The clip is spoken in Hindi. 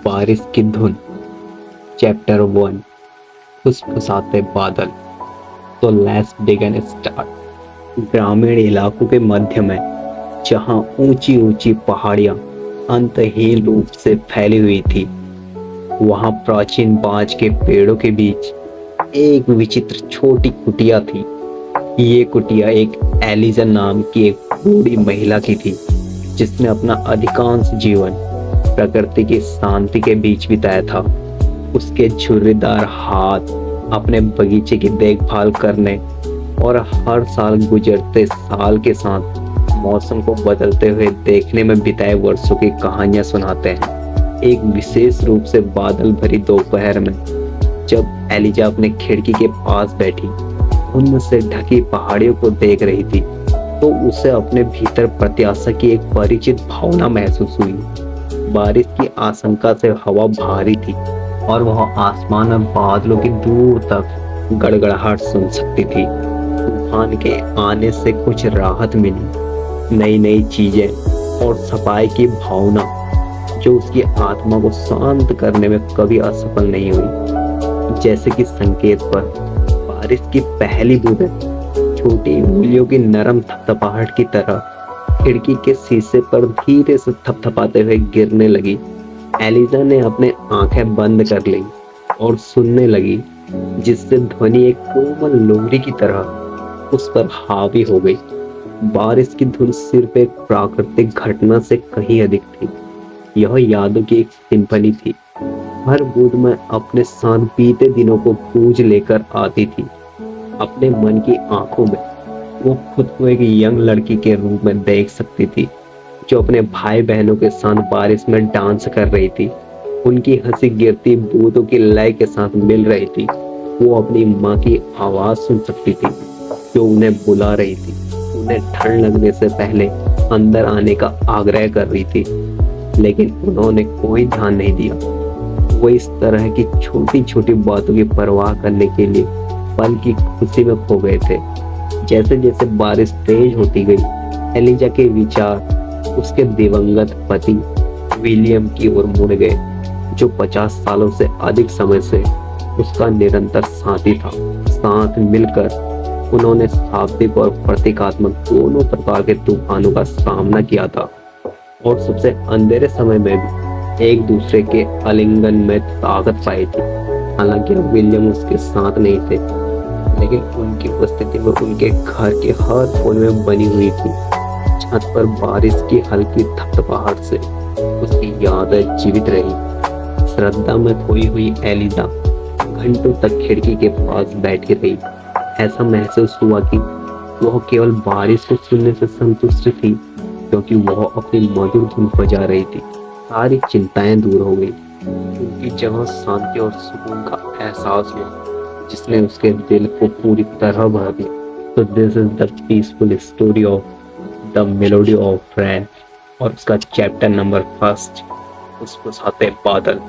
बारिश की धुन। चैप्टर 1। फुसफुसाते बादल। तो लेट्स बिगिन स्टार्ट। ग्रामीण इलाकों के मध्य में, जहां ऊंची ऊंची पहाड़ियां अंतहीन रूप से फैली हुई थी, वहां प्राचीन बांज के पेड़ों के बीच एक विचित्र छोटी कुटिया थी। ये कुटिया एक एलिजा नाम की एक बूढ़ी महिला की थी, जिसने अपना अधिकांश जीवन प्रकृति की शांति के बीच बिताया था। उसके झुर्रीदार हाथ अपने बगीचे की देखभाल करने और हर साल गुजरते साल के साथ मौसम को बदलते हुए देखने में बिताए वर्षों की कहानियां सुनाते हैं। एक विशेष रूप से बादल भरी दोपहर में, जब एलिजा अपने खिड़की के पास बैठी उनमें से ढकी पहाड़ियों को देख रही थी, तो उसे अपने भीतर प्रत्याशा की एक परिचित भावना महसूस हुई। बारिश की आशंका से हवा भारी थी और वह आसमान में बादलों की दूर तक गड़गड़ाहट सुन सकती थी। तूफान के आने से कुछ राहत मिली, नई नई चीजें और सफाई की भावना जो उसकी आत्मा को शांत करने में कभी असफल नहीं हुई। जैसे कि संकेत पर बारिश की पहली बूंदें छोटी उंगलियों की नरम थपथपाहट की तरह खिड़की के शीशे पर धीरे से थपथपाते हुए गिरने लगी। एलिजा ने अपने आंखें बंद कर ली और सुनने लगी, जिससे ध्वनि एक कोमल लोरी की तरह उस पर हावी हो गई। बारिश की धुन सिर्फ एक प्राकृतिक घटना से कहीं अधिक थी। यह यादों की एक सिंफनी थी। हर बूंद में अपने साथ बीते दिनों को गूंज लेकर आती थी। अपने मन की आंखों में वो खुद को एक यंग लड़की के रूप में देख सकती थी, जो अपने भाई बहनों के साथ बारिश में डांस कर रही थी। उनकी हंसी गिरती बूंदों की लय के साथ मिल रही थी। वो अपनी माँ की आवाज सुन सकती थी, जो उन्हें बुला रही थी, उन्हें ठंड लगने से पहले अंदर आने का आग्रह कर रही थी। लेकिन उन्होंने कोई ध्यान नहीं दिया। वो इस तरह की छोटी छोटी बातों की परवाह करने के लिए पल की खुशी में खो गए थे। जैसे जैसे बारिश तेज होती गई, एलिजा के विचार उसके दिवंगत पति विलियम की ओर मुड़ गए, जो 50 सालों से अधिक समय से उसका निरंतर साथी था। साथ मिलकर उन्होंने शाब्दिक और प्रतीकात्मक दोनों प्रकार के तूफानों का सामना किया था, और सबसे अंधेरे समय में भी एक दूसरे के आलिंगन में ताकत पाई थी। हालांकि अब विलियम उसके साथ नहीं थे, लेकिन उनकी उपस्थिति में उनके घर के हर कोने में बनी हुई थी। छत पर बारिश की हल्की थपथपाहट से उसकी यादें जीवित रही। श्रद्धा में खोई हुई एलिजा घंटों तक खिड़की के पास बैठी रही। ऐसा महसूस हुआ कि वह केवल बारिश को सुनने से संतुष्ट थी, क्योंकि वह अपनी मधुर धुन बजा रही थी। सारी चिंताएं दूर हो गई। उनकी जगह शांति और सुकून का एहसास हुआ, जिसने उसके दिल को पूरी तरह भर दिया। तो this is the peaceful story of the melody of rain, और उसका चैप्टर नंबर 1, फुसफुसाते बादल।